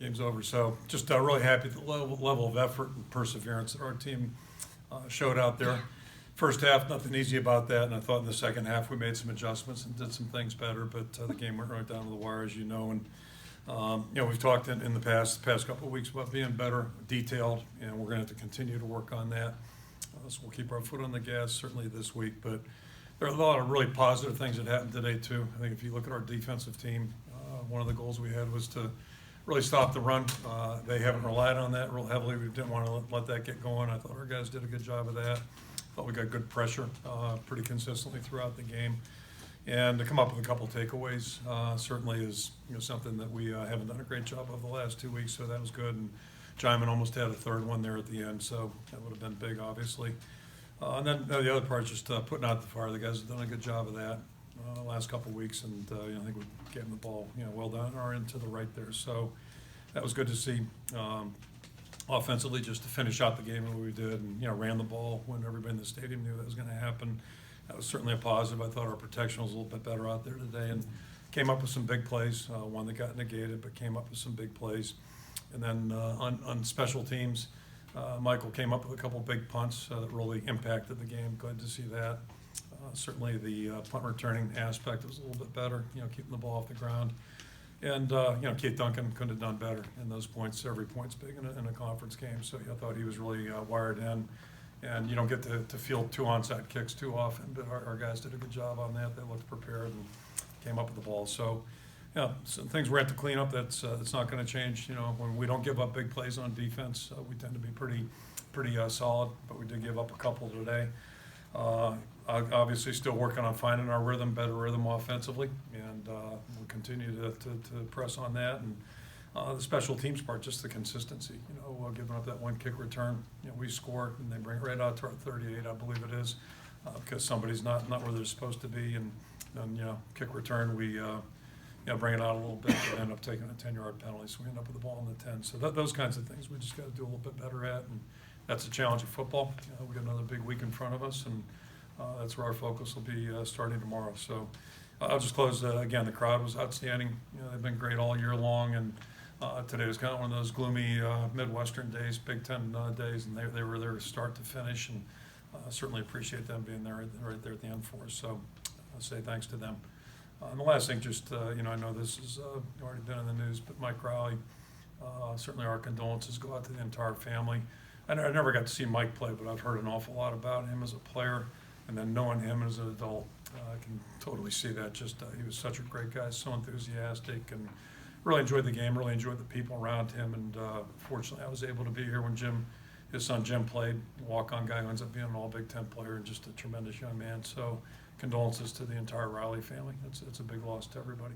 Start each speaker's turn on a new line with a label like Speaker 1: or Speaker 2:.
Speaker 1: game's over. So just really happy with the level of effort and perseverance that our team showed out there. First half, nothing easy about that, and I thought in the second half we made some adjustments and did some things better, but the game went right down to the wire, as you know. And we've talked in the past couple of weeks about being better, detailed, and we're going to have to continue to work on that. So we'll keep our foot on the gas certainly this week, but there are a lot of really positive things that happened today too. I think if you look at our defensive team, one of the goals we had was to really stop the run. They haven't relied on that real heavily. We didn't want to let that get going. I thought our guys did a good job of that. Thought we got good pressure pretty consistently throughout the game. And to come up with a couple takeaways certainly is something that we haven't done a great job of the last 2 weeks, so that was good. And Jaimin almost had a third one there at the end, so that would have been big, obviously. And then the other part is just putting out the fire. The guys have done a good job of that the last couple of weeks, and I think we gave them the ball well down our end to the right there. So that was good to see. Offensively, just to finish out the game the way we did, and ran the ball when everybody in the stadium knew that was going to happen. That was certainly a positive. I thought our protection was a little bit better out there today, and came up with some big plays. One that got negated, but came up with some big plays. And then on special teams, Michael came up with a couple big punts that really impacted the game. Glad to see that. Certainly the punt returning aspect was a little bit better. Keeping the ball off the ground. And, Keith Duncan couldn't have done better in those points. Every point's big in a conference game, so I thought he was really wired in. And you don't get to field 2 onside kicks too often, but our guys did a good job on that. They looked prepared and came up with the ball. So, some things we have to clean up. That's not going to change. When we don't give up big plays on defense, we tend to be pretty solid, but we did give up a couple today. Obviously still working on finding our better rhythm offensively, and we'll continue to press on that. And the special teams part, just the consistency, giving up that one kick return, we score and they bring it right out to our 38, I believe it is, because somebody's not where they're supposed to be. And then, kick return, we bring it out a little bit, but end up taking a 10-yard penalty, so we end up with the ball in the 10. So those kinds of things we just got to do a little bit better at, and that's a challenge of football. We got another big week in front of us, and that's where our focus will be starting tomorrow. So I'll just close. Again, the crowd was outstanding. They've been great all year long, and today was kind of one of those gloomy Midwestern days, Big Ten days, and they were there start to finish, and certainly appreciate them being there right there at the end for us. So I'll say thanks to them. And the last thing, just I know this has already been in the news, but Mike Crowley, certainly our condolences go out to the entire family. I never got to see Mike play, but I've heard an awful lot about him as a player. And then knowing him as an adult, I can totally see that. Just he was such a great guy, so enthusiastic, and really enjoyed the game, really enjoyed the people around him. And fortunately, I was able to be here when his son Jim played, walk-on guy who ends up being an all Big Ten player and just a tremendous young man. So condolences to the entire Riley family. It's a big loss to everybody.